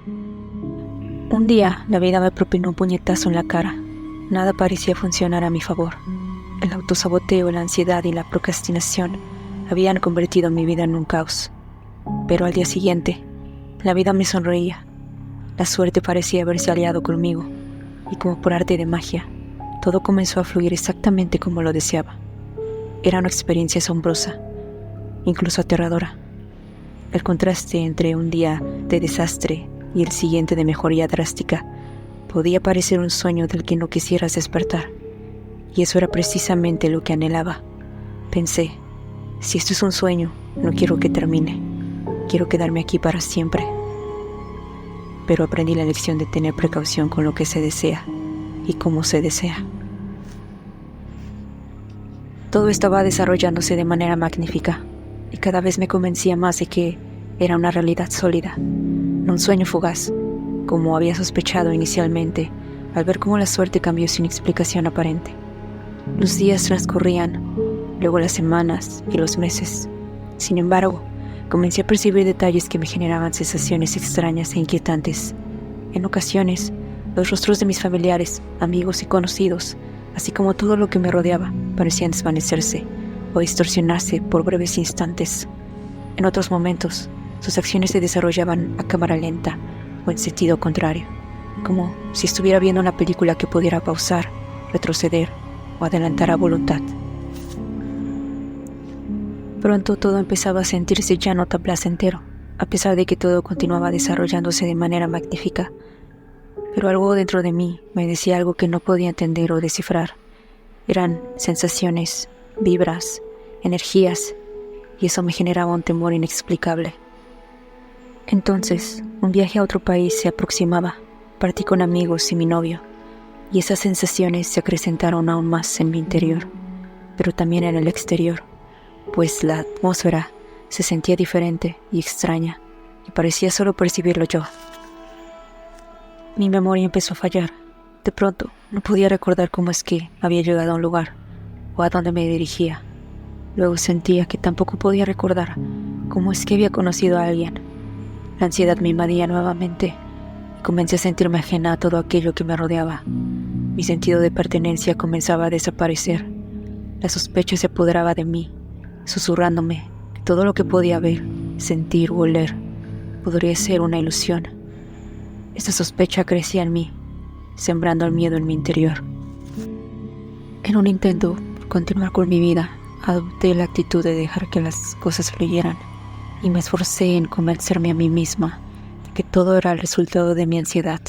Un día, la vida me propinó un puñetazo en la cara. Nada parecía funcionar a mi favor. El autosaboteo, la ansiedad y la procrastinación habían convertido mi vida en un caos. Pero al día siguiente, la vida me sonreía. La suerte parecía haberse aliado conmigo, y como por arte de magia, todo comenzó a fluir exactamente como lo deseaba. Era una experiencia asombrosa, incluso aterradora. El contraste entre un día de desastre y el siguiente de mejoría drástica podía parecer un sueño del que no quisieras despertar. Y eso era precisamente lo que anhelaba. Pensé, si esto es un sueño, no quiero que termine. Quiero quedarme aquí para siempre. Pero aprendí la lección de tener precaución con lo que se desea y cómo se desea. Todo estaba desarrollándose de manera magnífica y cada vez me convencía más de que era una realidad sólida, no un sueño fugaz, como había sospechado inicialmente al ver cómo la suerte cambió sin explicación aparente. Los días transcurrían, luego las semanas y los meses. Sin embargo, comencé a percibir detalles que me generaban sensaciones extrañas e inquietantes. En ocasiones, los rostros de mis familiares, amigos y conocidos, así como todo lo que me rodeaba, parecían desvanecerse o distorsionarse por breves instantes. En otros momentos, sus acciones se desarrollaban a cámara lenta o en sentido contrario, como si estuviera viendo una película que pudiera pausar, retroceder o adelantar a voluntad. Pronto todo empezaba a sentirse ya no tan placentero, a pesar de que todo continuaba desarrollándose de manera magnífica. Pero algo dentro de mí me decía algo que no podía entender o descifrar. Eran sensaciones, vibras, energías, y eso me generaba un temor inexplicable. Entonces, un viaje a otro país se aproximaba. Partí con amigos y mi novio, y esas sensaciones se acrecentaron aún más en mi interior, pero también en el exterior, pues la atmósfera se sentía diferente y extraña, y parecía solo percibirlo yo. Mi memoria empezó a fallar. De pronto, no podía recordar cómo es que había llegado a un lugar, o a dónde me dirigía. Luego sentía que tampoco podía recordar cómo es que había conocido a alguien. La ansiedad me invadía nuevamente, y comencé a sentirme ajena a todo aquello que me rodeaba. Mi sentido de pertenencia comenzaba a desaparecer. La sospecha se apoderaba de mí, susurrándome que todo lo que podía ver, sentir o oler podría ser una ilusión. Esta sospecha crecía en mí, sembrando el miedo en mi interior. En un intento por continuar con mi vida, adopté la actitud de dejar que las cosas fluyeran y me esforcé en convencerme a mí misma de que todo era el resultado de mi ansiedad.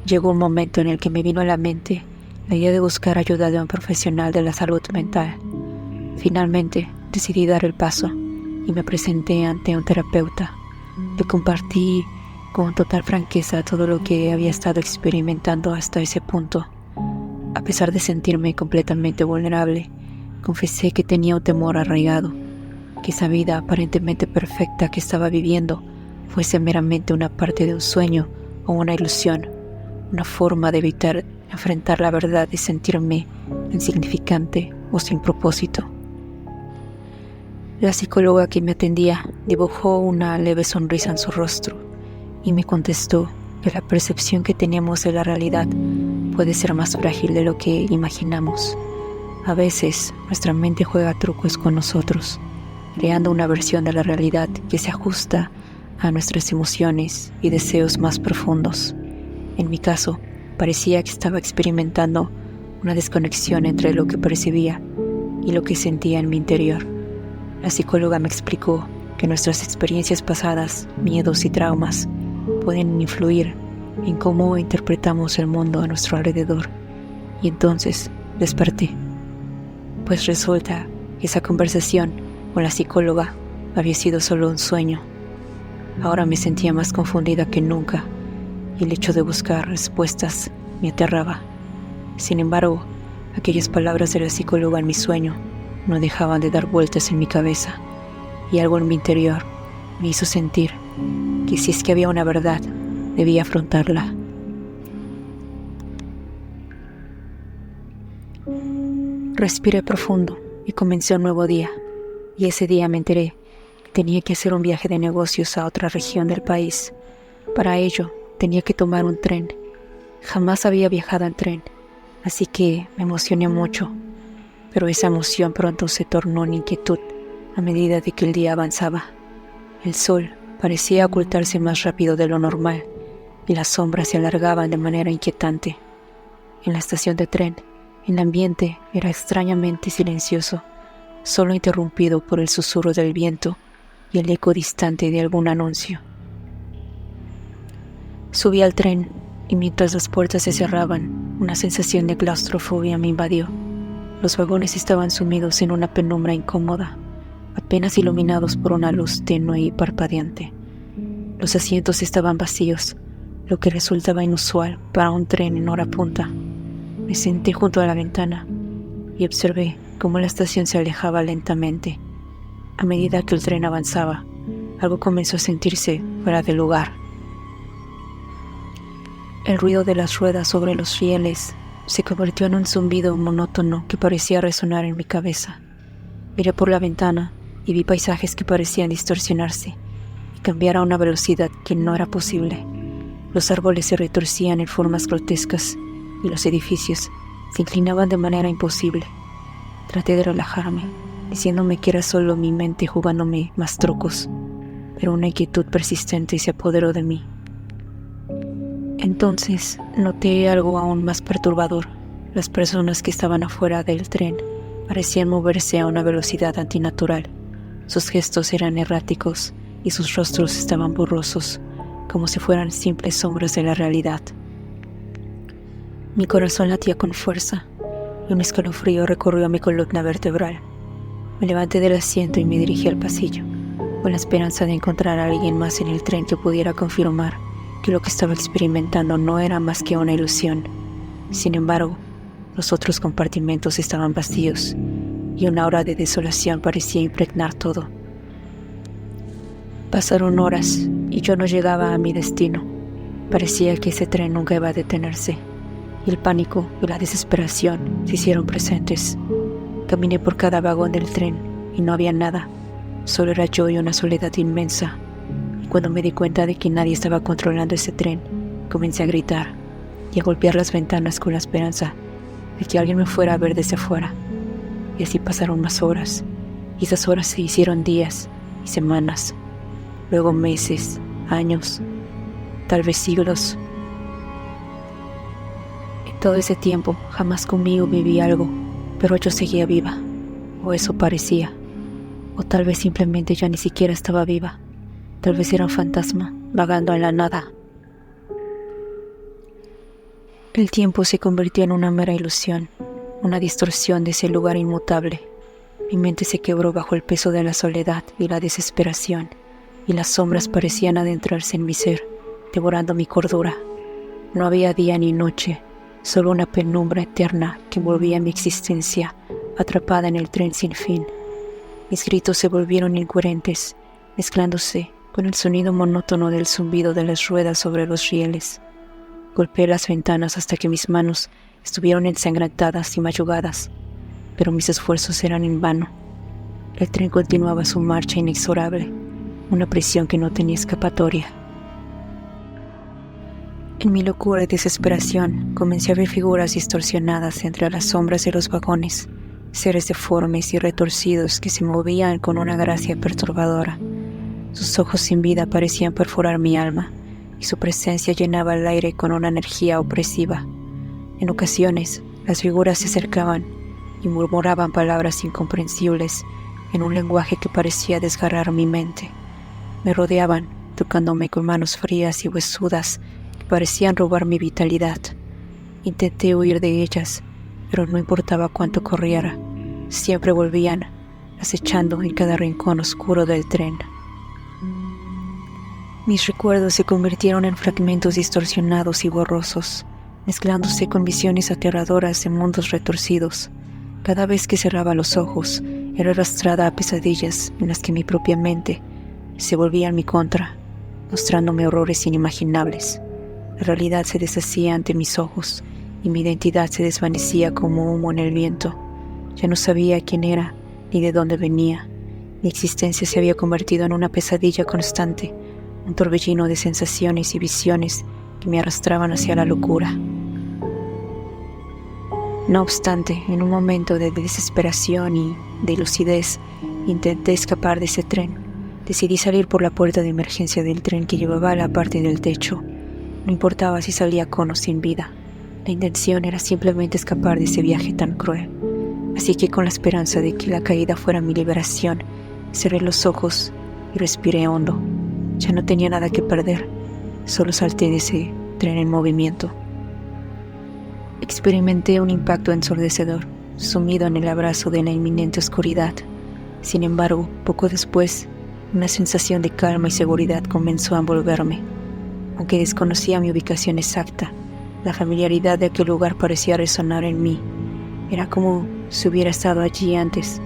Llegó un momento en el que me vino a la mente la idea de buscar ayuda de un profesional de la salud mental. Finalmente decidí dar el paso y me presenté ante un terapeuta. Le compartí con total franqueza todo lo que había estado experimentando hasta ese punto. A pesar de sentirme completamente vulnerable, confesé que tenía un temor arraigado, que esa vida aparentemente perfecta que estaba viviendo fuese meramente una parte de un sueño o una ilusión, una forma de evitar enfrentar la verdad y sentirme insignificante o sin propósito. La psicóloga que me atendía dibujó una leve sonrisa en su rostro y me contestó que la percepción que tenemos de la realidad puede ser más frágil de lo que imaginamos. A veces nuestra mente juega trucos con nosotros, creando una versión de la realidad que se ajusta a nuestras emociones y deseos más profundos. En mi caso, parecía que estaba experimentando una desconexión entre lo que percibía y lo que sentía en mi interior. La psicóloga me explicó que nuestras experiencias pasadas, miedos y traumas pueden influir en cómo interpretamos el mundo a nuestro alrededor. Y entonces desperté, pues resulta que esa conversación con la psicóloga había sido solo un sueño. Ahora me sentía más confundida que nunca y el hecho de buscar respuestas me aterraba. Sin embargo, aquellas palabras de la psicóloga en mi sueño no dejaban de dar vueltas en mi cabeza, y algo en mi interior me hizo sentir que si es que había una verdad, debía afrontarla. Respiré profundo y comencé un nuevo día, y ese día me enteré que tenía que hacer un viaje de negocios a otra región del país. Para ello, tenía que tomar un tren. Jamás había viajado en tren, así que me emocioné mucho. Pero esa emoción pronto se tornó en inquietud a medida de que el día avanzaba. El sol parecía ocultarse más rápido de lo normal y las sombras se alargaban de manera inquietante. En la estación de tren, el ambiente era extrañamente silencioso, solo interrumpido por el susurro del viento y el eco distante de algún anuncio. Subí al tren y mientras las puertas se cerraban, una sensación de claustrofobia me invadió. Los vagones estaban sumidos en una penumbra incómoda, apenas iluminados por una luz tenue y parpadeante. Los asientos estaban vacíos, lo que resultaba inusual para un tren en hora punta. Me senté junto a la ventana y observé cómo la estación se alejaba lentamente. A medida que el tren avanzaba, algo comenzó a sentirse fuera de lugar. El ruido de las ruedas sobre los rieles se convirtió en un zumbido monótono que parecía resonar en mi cabeza. Miré por la ventana y vi paisajes que parecían distorsionarse y cambiar a una velocidad que no era posible. Los árboles se retorcían en formas grotescas y los edificios se inclinaban de manera imposible. Traté de relajarme, diciéndome que era solo mi mente jugándome más trucos, pero una inquietud persistente se apoderó de mí. Entonces noté algo aún más perturbador. Las personas que estaban afuera del tren parecían moverse a una velocidad antinatural. Sus gestos eran erráticos y sus rostros estaban borrosos, como si fueran simples sombras de la realidad. Mi corazón latía con fuerza y un escalofrío recorrió mi columna vertebral. Me levanté del asiento y me dirigí al pasillo, con la esperanza de encontrar a alguien más en el tren que pudiera confirmar que lo que estaba experimentando no era más que una ilusión. Sin embargo, los otros compartimentos estaban vacíos y una aura de desolación parecía impregnar todo. Pasaron horas y yo no llegaba a mi destino. Parecía que ese tren nunca iba a detenerse, y el pánico y la desesperación se hicieron presentes. Caminé por cada vagón del tren y no había nada, solo era yo y una soledad inmensa. Y cuando me di cuenta de que nadie estaba controlando ese tren, comencé a gritar y a golpear las ventanas con la esperanza de que alguien me fuera a ver desde afuera. Y así pasaron más horas, y esas horas se hicieron días y semanas, luego meses, años, tal vez siglos. En todo ese tiempo jamás conmigo viví algo, pero yo seguía viva, o eso parecía, o tal vez simplemente ya ni siquiera estaba viva. Tal vez era un fantasma vagando en la nada. El tiempo se convirtió en una mera ilusión, una distorsión de ese lugar inmutable. Mi mente se quebró bajo el peso de la soledad y la desesperación, y las sombras parecían adentrarse en mi ser, devorando mi cordura. No había día ni noche, solo una penumbra eterna que envolvía mi existencia, atrapada en el tren sin fin. Mis gritos se volvieron incoherentes, mezclándose con el sonido monótono del zumbido de las ruedas sobre los rieles. Golpeé las ventanas hasta que mis manos estuvieron ensangrentadas y mayugadas, pero mis esfuerzos eran en vano. El tren continuaba su marcha inexorable, una prisión que no tenía escapatoria. En mi locura y desesperación comencé a ver figuras distorsionadas entre las sombras de los vagones, seres deformes y retorcidos que se movían con una gracia perturbadora. Sus ojos sin vida parecían perforar mi alma, y su presencia llenaba el aire con una energía opresiva. En ocasiones, las figuras se acercaban y murmuraban palabras incomprensibles en un lenguaje que parecía desgarrar mi mente. Me rodeaban, tocándome con manos frías y huesudas que parecían robar mi vitalidad. Intenté huir de ellas, pero no importaba cuánto corriera, siempre volvían, acechando en cada rincón oscuro del tren. Mis recuerdos se convirtieron en fragmentos distorsionados y borrosos, mezclándose con visiones aterradoras de mundos retorcidos. Cada vez que cerraba los ojos, era arrastrada a pesadillas en las que mi propia mente se volvía en mi contra, mostrándome horrores inimaginables. La realidad se deshacía ante mis ojos y mi identidad se desvanecía como humo en el viento. Ya no sabía quién era ni de dónde venía. Mi existencia se había convertido en una pesadilla constante, un torbellino de sensaciones y visiones que me arrastraban hacia la locura. No obstante, en un momento de desesperación y de lucidez, intenté escapar de ese tren. Decidí salir por la puerta de emergencia del tren que llevaba a la parte del techo. No importaba si salía con o sin vida. La intención era simplemente escapar de ese viaje tan cruel. Así que con la esperanza de que la caída fuera mi liberación, cerré los ojos y respiré hondo. Ya no tenía nada que perder. Solo salté de ese tren en movimiento. Experimenté un impacto ensordecedor, sumido en el abrazo de la inminente oscuridad. Sin embargo, poco después, una sensación de calma y seguridad comenzó a envolverme. Aunque desconocía mi ubicación exacta, la familiaridad de aquel lugar parecía resonar en mí. Era como si hubiera estado allí antes.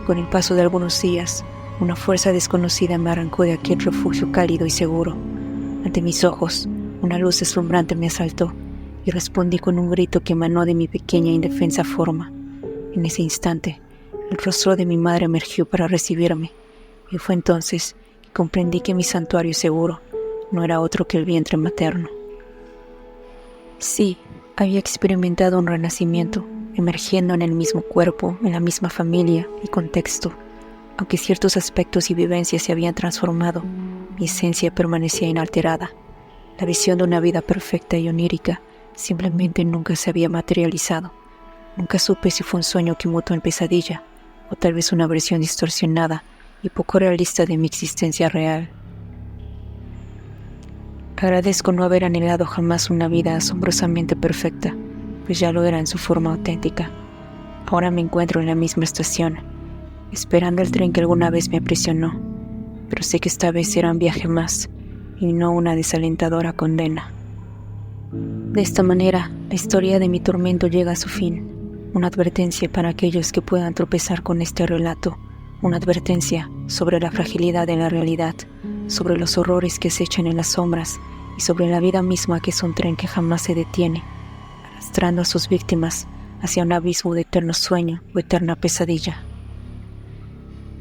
Con el paso de algunos días, una fuerza desconocida me arrancó de aquel refugio cálido y seguro. Ante mis ojos, una luz deslumbrante me asaltó y respondí con un grito que emanó de mi pequeña e indefensa forma. En ese instante, el rostro de mi madre emergió para recibirme, y fue entonces que comprendí que mi santuario seguro no era otro que el vientre materno. Sí, había experimentado un renacimiento, emergiendo en el mismo cuerpo, en la misma familia y contexto. Aunque ciertos aspectos y vivencias se habían transformado, mi esencia permanecía inalterada. La visión de una vida perfecta y onírica simplemente nunca se había materializado. Nunca supe si fue un sueño que mutó en pesadilla, o tal vez una versión distorsionada y poco realista de mi existencia real. Agradezco no haber anhelado jamás una vida asombrosamente perfecta, pues ya lo era en su forma auténtica. Ahora me encuentro en la misma estación, esperando el tren que alguna vez me aprisionó, pero sé que esta vez será un viaje más, y no una desalentadora condena. De esta manera, la historia de mi tormento llega a su fin. Una advertencia para aquellos que puedan tropezar con este relato. Una advertencia sobre la fragilidad de la realidad, sobre los horrores que se echan en las sombras y sobre la vida misma que es un tren que jamás se detiene, arrastrando a sus víctimas hacia un abismo de eterno sueño o eterna pesadilla.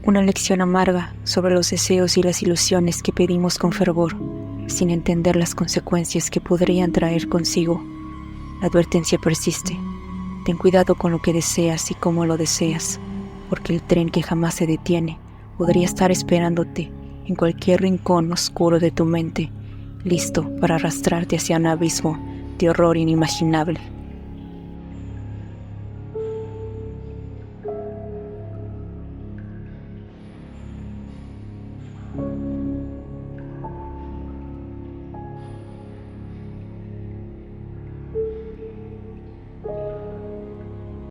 Una lección amarga sobre los deseos y las ilusiones que pedimos con fervor, sin entender las consecuencias que podrían traer consigo. La advertencia persiste. Ten cuidado con lo que deseas y cómo lo deseas, porque el tren que jamás se detiene podría estar esperándote en cualquier rincón oscuro de tu mente, listo para arrastrarte hacia un abismo de horror inimaginable.